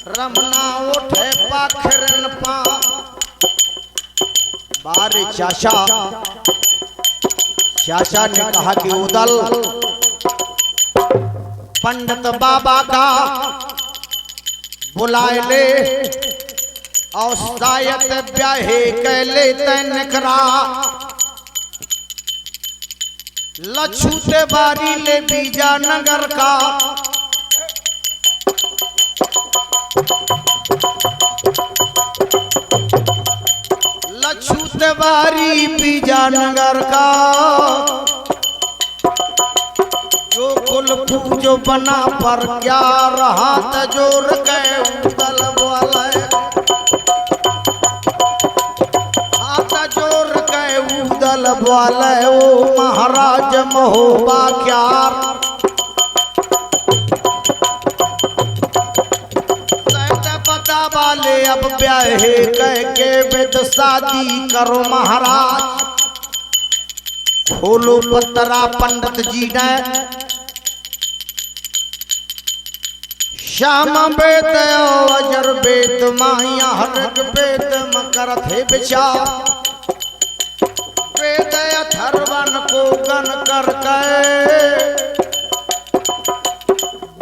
रमना उठे पाखरन पा बारे चाचा ने कहा कि उदल पंडित बाबा का बुलाए ले और शायद ब्याहे कैले तनकरा लछूते बारी ले बीजा नगर का लछूते बारी बीजा नगर का जो कुल पूजो बना पर क्या रहा तजोर गए उदल वाले तजोर गए उदल वाले ओ महाराज महोबा क्या पता वाले अब ब्याहे कह के बेद शादी करो महाराज खोलो पत्रा पंडित जी ने श्याम बेद अजर बेद माया हरक बेद मकर थे विचार बेद अथर्वन को गन कर गए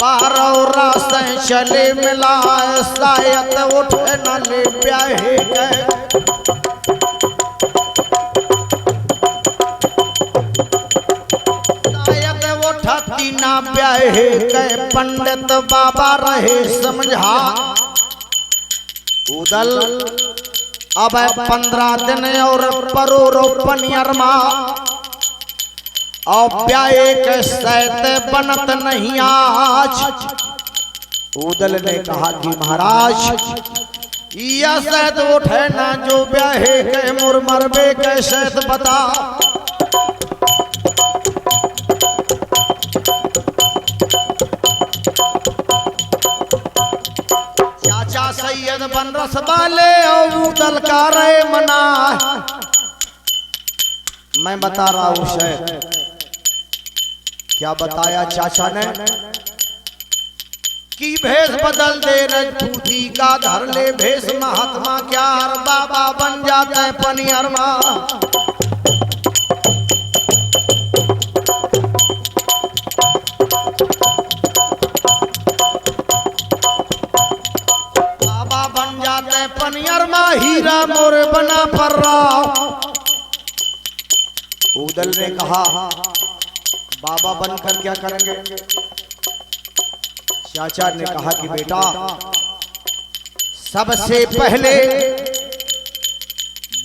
12 रास्ते चले मिला शायद उठे न ले ब्याहे गए ना ब्याहे गए पंडित बाबा रहे समझा उदल अब 15 दिन और परोरोपन अरमा और ब्याहे के सहते बनत नहीं आज उदल ने कहा कि महाराज या सहत उठे ना जो ब्याहे गए मुरमरबे के सहत बता सैयद बनरस वाले और उदल का रे मना मैं बता रहा हूं शेख क्या बताया चाचा ने कि भेष बदल दे रजपूती का धर ले भेष महात्मा क्या बाबा बन जाता है पनियरमा पनियरमा हीरा मोर बना पर रहा उदल ने कहा बाबा बनकर क्या करेंगे चाचा ने कहा कि बेटा सबसे पहले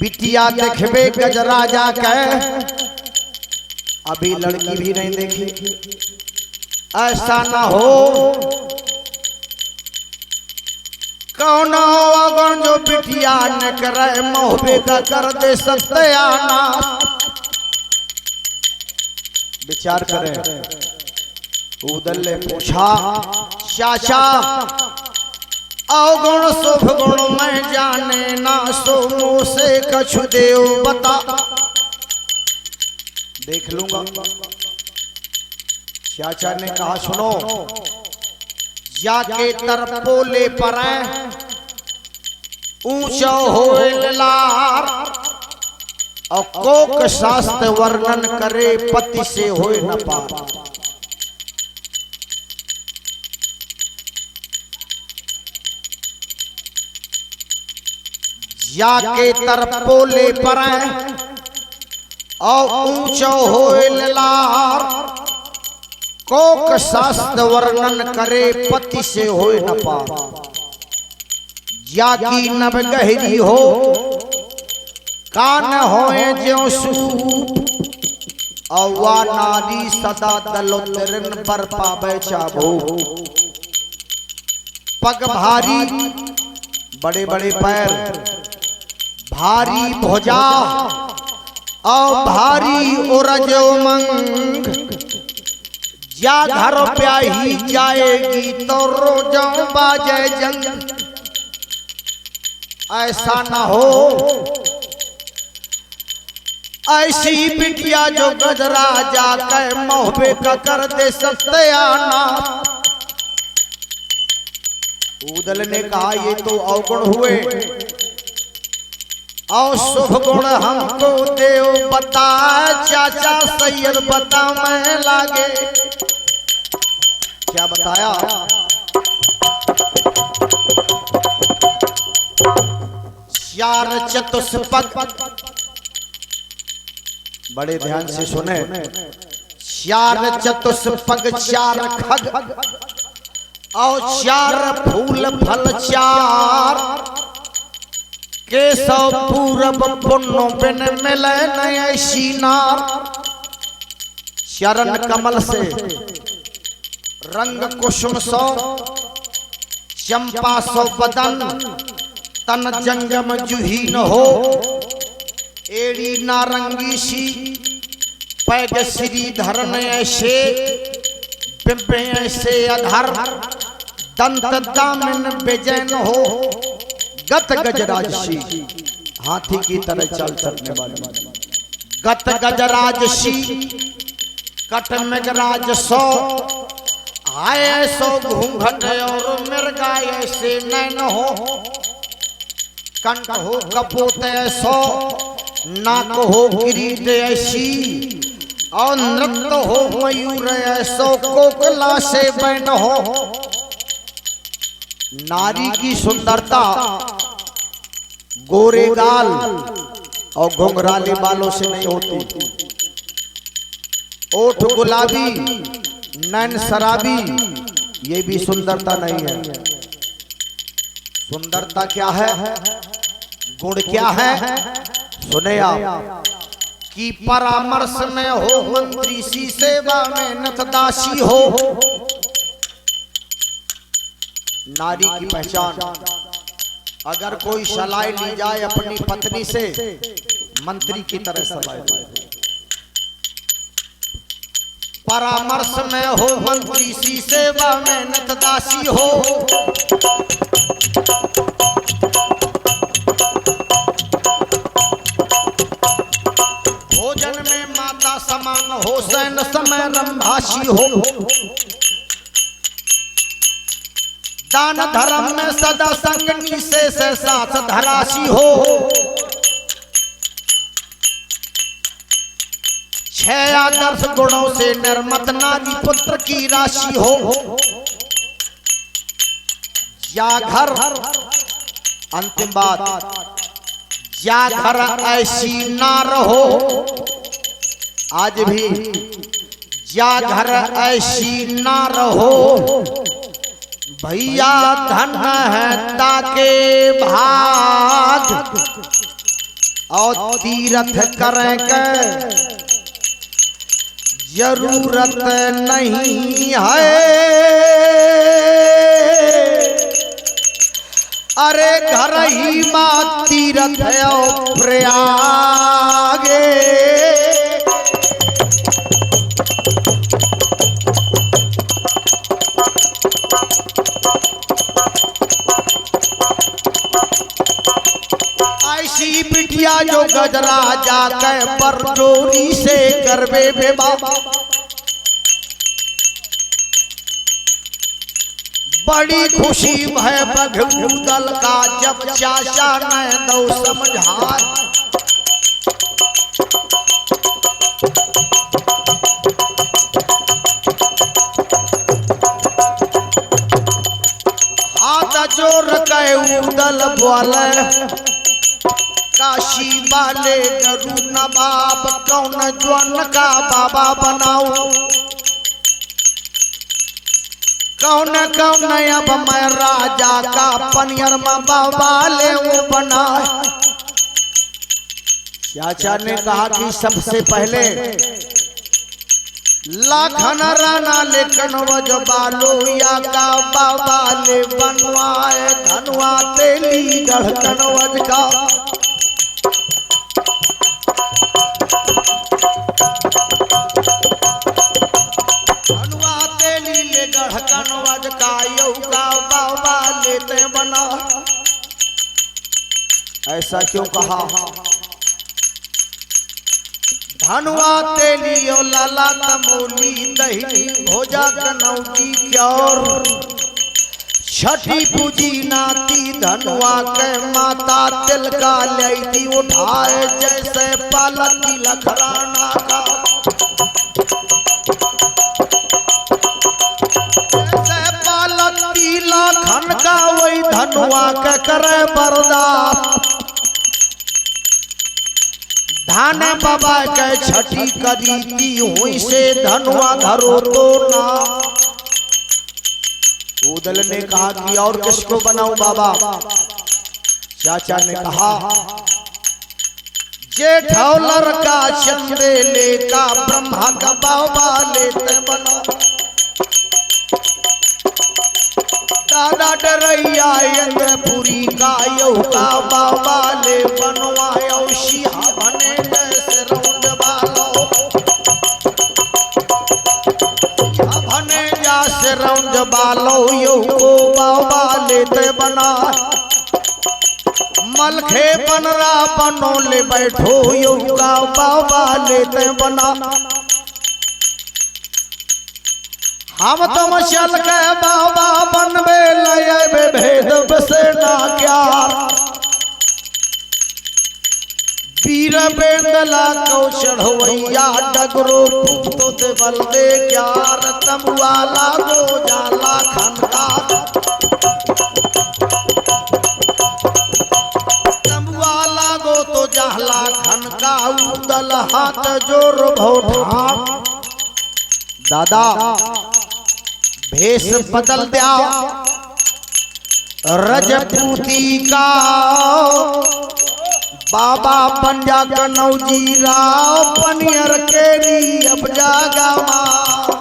बिटिया देखबे गजराजा के अभी लड़की भी नहीं देखी ऐसा ना हो कौन अगन जो बिटिया न करे मोहबे का कर दे सकते आना विचार करें उदल ने पूछा चाचा अवगुण शुभ गुण मैं जाने ना सो मुँह से कछु देव बता देख लूंगा चाचा ने कहा सुनो जाके तरपोले पर ऊंचा होए लार और कोक शास्त्र वर्णन करे पति से होए न पार जाके तरपोले पर और ऊंचा होए लार कोक शास्त्र वर्णन करे पति से होए न पार जाकी नभ गहरी हो कान होए ज्यों सूप अवा नारी सदा दलोतरन पर पावे चाबो पग भारी बड़े बड़े पैर भारी भुजा और भारी उरज उमंग जा घर प्याही जाएगी तो रोजों बाजे जंग ऐसा ना हो ऐसी बिटिया जो गजरा जाकर मोहबे का कर दे सकते आना उदल ने कहा ये तो अवगुण हुए, और शुभ गुण हमको देव बता, चाचा सैयद बता मैं लागे। क्या बताया? चार चतुष्पद, बड़े ध्यान से सुने, चार चतुष्पद चार खग और चार फूल फल चार, केशव पूरब पुण्य बिन मिले ऐसी नार। चरण कमल से रंग कुसुम सो, चंपा सो बदन, तन जंगम जुहीन हो, एड़ी नारंगी सी पैग श्री धरन ऐसे, बिंबे ऐसे अधर, दंत दामिन बेजैन हो, गत गजराजसी, हाथी की तरह चल चलने वाली, गत गजराजसी, कट मृगराज सो, आए सो घूंघट और मृगा ऐसे नैन हो, कंठ हो कपोत ऐसो, नाक हो किरीट ऐसी, और नृत्य हो मयूर ऐसो, कोकिला से बैन हो। नारी की सुंदरता गोरे गाल और घुंघराले बालों से नहीं होती, ओठ गुलाबी नैन शराबी, ये भी सुंदरता नहीं है। सुंदरता क्या है, गुण क्या है, सुने आप कि परामर्श में हो मंत्री सी, सेवा में नतदासी हो। नारी की पहचान, अगर कोई सलाह ली जाए अपनी पत्नी से, मंत्री की तरह सलाह ली। परामर्श में हो मंत्री सी, सेवा में नतदासी हो। भोजन में माता समान हो, सैन समय रंभासी हो। दान धर्म में सदा संगनी से साथ धरासी हो। छह आदर्श गुणों से निर्मत नारी पुत्र की राशि हो। या घर, अंतिम बात, या घर ऐसी ना रहो, आज भी या घर ऐसी ना रहो, भैया धन है ताके भाग, और तीर्थ करें के जरूरत नहीं है। अरे घर ही मां तीर्थ प्रयागे। ऐसी बिटिया जो गजरा जाकर पर चोरी से करवे बेबा, बड़ी खुशी है बघूदल का जब चाचा न दो समझाए। हाथ जोर के उदल बोले, काशी वाले गरु नवाब कौन ज्वान का बाबा बनाऊं। कौन कौन अब मैं राजा का पनियर में बाबा ले बनाए। चाचा ने कहा कि सबसे पहले लाखन राना ले कनवज बालो या का बाबा ले बनवाए। धनवा तेली गढ़ कनवज का कनवज का यौका बाबा लेते बना। ऐसा क्यों कहा? धनवा तेलियो लाला तमोली दही भोजा कनौती क्योर, छठी पूजी नाती धनुआ के माता तिलका लैती उठाए जैसे पालक की लखराना का, जैसे पालक की लाखन का वही धनुआ के करे बरदार। धाने बाबा के छठी करीती हुई से धनुआ धरो तो ना। उदल ने कहा कि और किसको बनाऊं बाबा? चाचा ने कहा जेठौलर का चंदेले का ब्रह्मा का बाबा लेते बनो। दादा डरैया इंद्रपुरी का यौ का बाबा ले बनवायो। शिहा बने जैसे रौंद बालो, भने जैसे रौंद बालो यौ को बाबा लेते बना। मलखे बनरा बनो ले बैठो यौ का बाबा लेते बना। हम तो मचल के बाबा बनबे लये भेद बसे ना क्या। वीर बेंदला को चढ़वैया डगरो तो दे बल दे क्यार। तमुआला गो जाला खनका, तमुआला गो तो जाला खनका। उदल हाथ जोर भौठा। दादा भेष बदल दिया रजपूती का, बाबा बन जा कनौजी राव। पनियर केरी अब जागा माँ,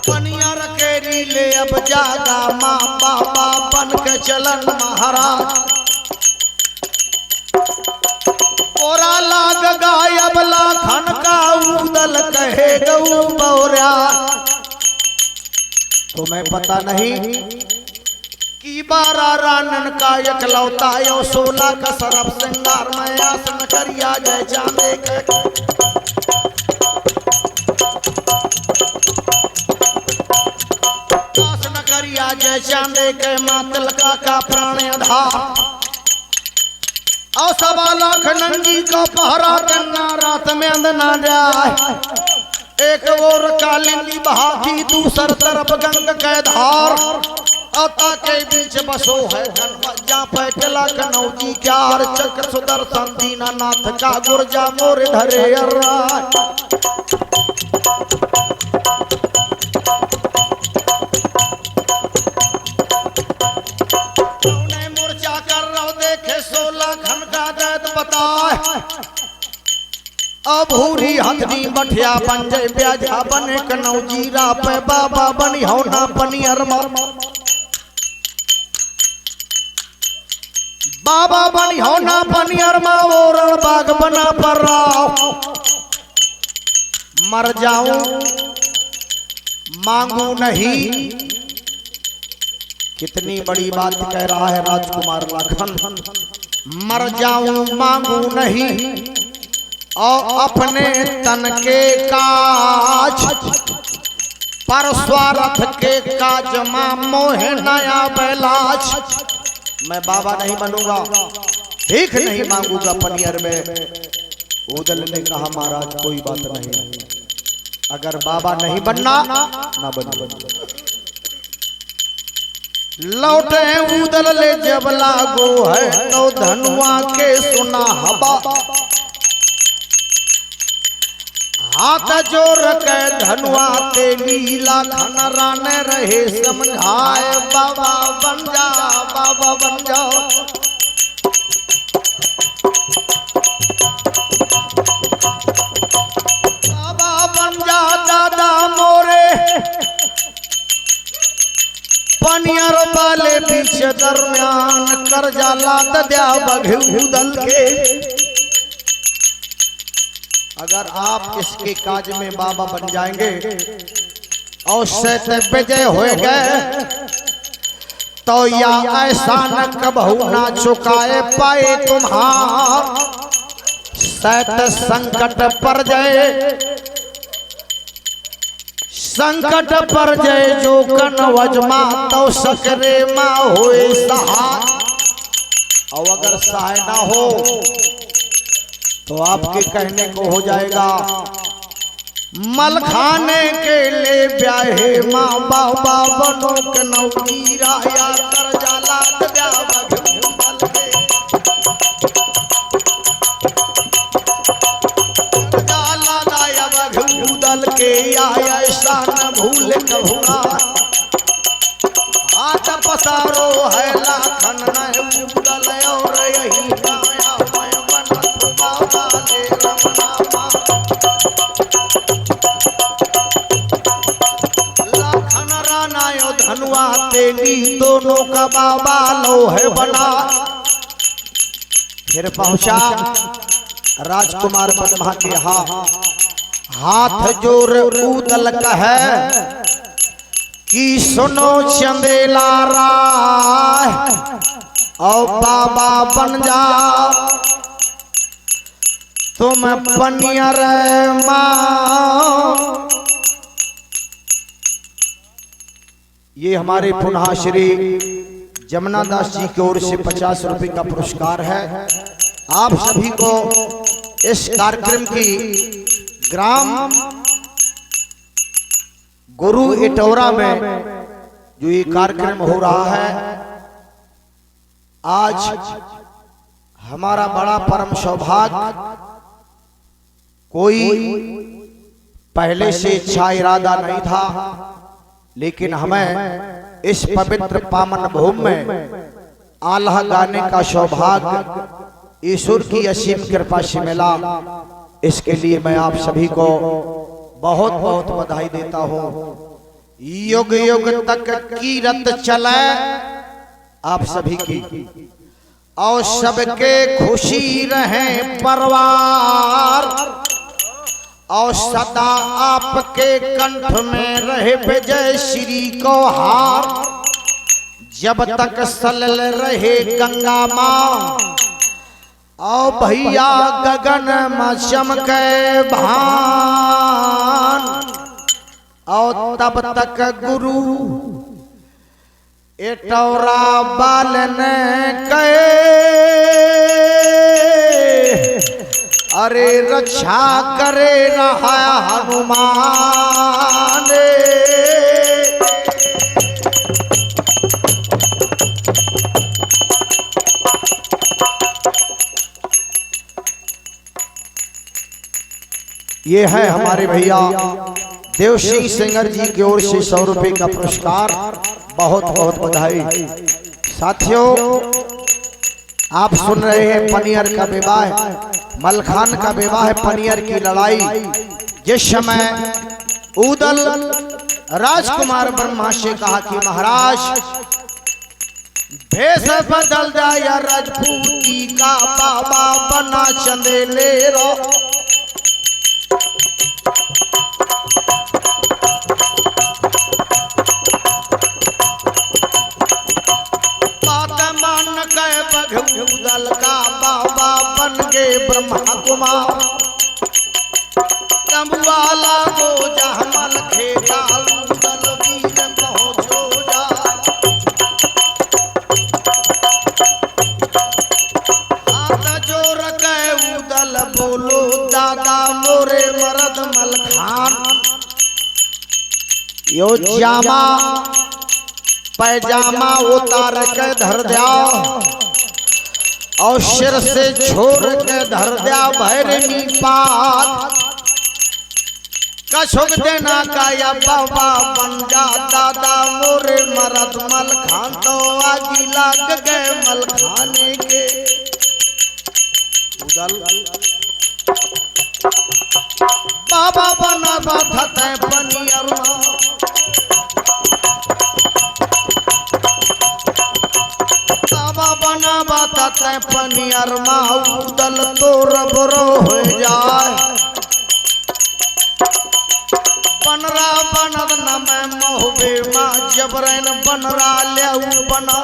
पनियर केरी ले अब जागा माँ। बाबा बन के चलन महाराज। ओरा लाग गायब लाखन का उदल कहे गऊ बौरा। तुम्हें पता नहीं कि 12 रानन का एकलौता यो 16 का सरफ श्रृंगार में आसन करिया जय चांदे के। आसन करिया जय चांदे के मां तिलका का प्राण आधार। और 1.25 लाख नंगी को पहरा करना रात में अंधना जाए। एक ओर कालिंदी बहाती दूसर तरफ गंग के धार। अता के बीच बसो है जा पैटला कनौजी क्यार। चक्र सुदर्शन दीनानाथ का गुर्जा मोर धरे अर्रा। मोर्चा कर रहो देखे 16 खन का दैत बताए। अभूरी हथनी बठिया बन जाए ब्याजा बने कनौजी रा पे बाबा बनी हो ना पनियर मा। बाबा बनी हो ना पनियर मा। ओरण बाग बना पर राव। मर जाऊं मांगू नहीं। कितनी बड़ी बात कह रहा है राजकुमार लखन। मर जाऊं मांगू नहीं और अपने तन के काज पर स्वार्थ के काज मां मोह नया बैलाज। मैं बाबा नहीं बनूंगा, भीख नहीं मांगूंगा पनियर में। उदल ने कहा महाराज कोई बात नहीं, अगर बाबा नहीं बनना ना बनो। लौटे उदल ले जब लागो है तो धनुआ के सुना हवा। हाथ जोर के धनुआ ते लीला खन रान रहे समझाए। बाबा बन जा बाबा बन जा। बाबा बन जा दादा मोरे। पनियर वाले बीच दरमियान कर जाला दया बघे उदल के। अगर आप इसके काज में बाबा बन जाएंगे और से विजय हो गए तो या ऐसा न कबहू ना चुकाए पाए तुम्हार। सैत संकट पर जाए संकट पर जय जो कन वजमा तो सकरे माँ होए सहाय। और अगर सहाय ना हो तो आपके कहने को हो जाएगा मल खाने के लिए ब्याहे माँ बाबा बनो के नौकीरा या कर जाला दल के आया ऐसा न भूल कभुना हाथ पसारो है लाखन न उदल और यही काया मैं बनत बाबा ने रमनामा लाखन राना यो धनुआ तेली दोनों का बाबा लो है बना। फिर पहुंचा राजकुमार ब्रह्मा के हाथ जोर उदल कहे कि सुनो चंदेला राय और बाबा बन जा तुम पनियर माँ। ये हमारे पुनः श्री जमुना दास जी की ओर से 50 रुपए का पुरस्कार है। आप सभी को इस कार्यक्रम की ग्राम गुरु इटौरा में जो ये कार्यक्रम हो रहा है, आज हमारा बड़ा परम सौभाग्य, कोई पहले से इच्छा इरादा नहीं था, लेकिन हमें इस पवित्र पावन भूमि में आल्हा गाने का सौभाग्य ईश्वर की असीम कृपा से मिला। इसके लिए मैं आप सभी को बहुत बहुत बधाई देता हूँ। युग युग तक कीरत चले आप सभी की और सबके खुशी रहे परिवार और सदा आपके कंठ में रहे विजय श्री को हार। जब तक सलल रहे गंगा माँ और भैया गगन में चमके भान और तब तक गुरु इटौरा बालन कहे अरे रक्षा करे रहा हनुमान। ये है हमारे भैया देव सिंह सिंगर जी की ओर से 100 रुपए का पुरस्कार। बहुत बहुत बधाई। साथियों, आप सुन रहे हैं पनियर का विवाह, मलखान का विवाह, पनियर की लड़ाई। जिस समय उदल राजकुमार ब्रह्मा से कहा कि महाराज भेष बदल जाया राजपूती का बाबा बना चंदेले रो। उदल का बाबा बन गए ब्रह्मा कुमार। वाला को जहमल खेता उदल वीर पहुंचो जा। हाथ जोर के उदल बोलो दादा मोरे मरद मलखान। यो जामा पैजामा उतार के धर दिया और सिर से छोड़ के धर दिया भैरनी पात। कछुक देना का या बाबा बन जा दादा मोरे मरद मलखान। तो आगी लाग गए मलखाने के उदल बाबा बना बात है पनियर बना बात पनियर उदल तो रबरो हो जाए। बनरा बनद न मैं मोहबे माँ जबरन बनरा ले बना।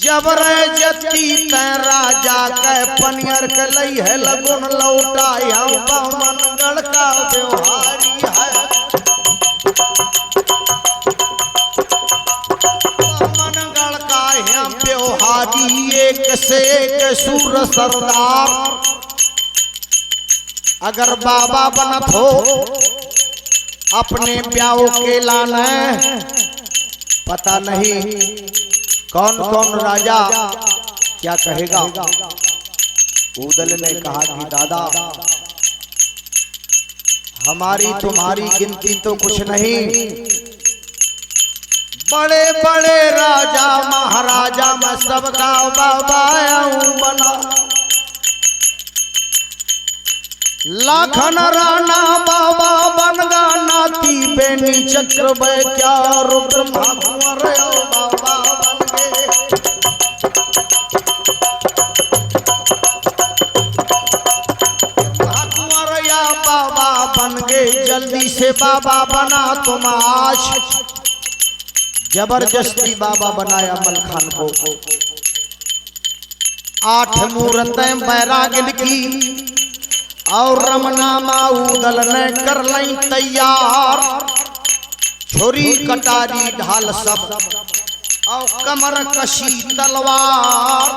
जबरे जती तै राजा के पनियर के लई है लगुन लौटाया बामन गढ़ का व्यवहारी है। सूर सरदार। अगर बाबा बनत हो अपने ब्याह के लाने, पता नहीं कौन कौन राजा क्या कहेगा। ऊदल ने कहा कि दादा हमारी तुम्हारी गिनती तो कुछ नहीं, बड़े बड़े राजा महाराजा मैं सबका बाबा बना। लाखन राणा बाबा बनगा, नाती बेनी चक्र क्या ब्रह्मा कुंवर बाबा बन गए। बाबा बन गए, जल्दी से बाबा बना तुम आज। जबरदस्ती बाबा बनाया मलखान को। 8 मूर्तें बैरागिन की और रमनामा ऊदल ने कर ली तैयार। छोरी कटारी ढाल सब और कमर कशी तलवार।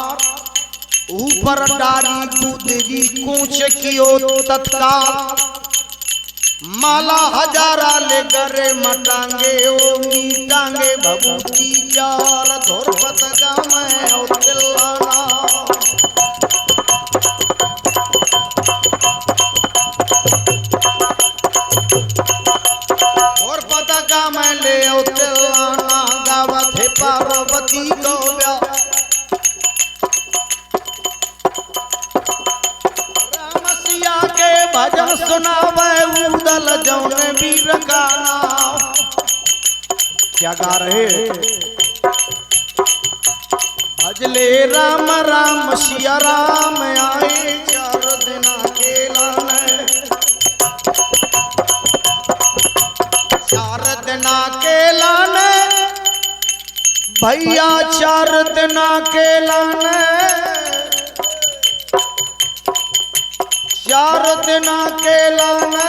ऊपर डारी दूधरी कूच कियो तत्काल। माला हजारा ले गरे मटांगे ओ मीटांगे भभूति चार। धोरपत गामे और तिल्लाना और पता गामे ले ओ तिल्लाना। गावत है पार्वती को ब्याह। के भजन सुनावे ऊदल जौन वीर का नाम। क्या गा रहे? भजले राम राम सिया राम आए 4 दिन के लाने। 4 दिन के लाने भैया 4 दिन के लाने। 4 दिन के लाने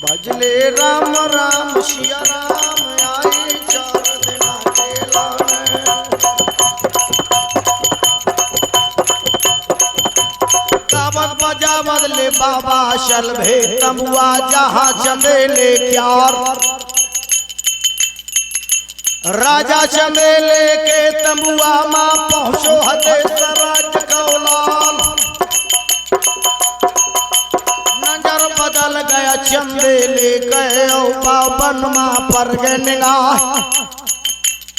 भजले राम राम सिया राम आए 4 दिन के लाने। गावत बजावत ले बाबा चल भे तमुआ जहाँ चंदेले क्यार। राजा चंदेले के तमुआ माँ पहुँचो हते सराज कौलाल। नजर बदल गया चंदेले गए बाबन माँ पर गए निगाह।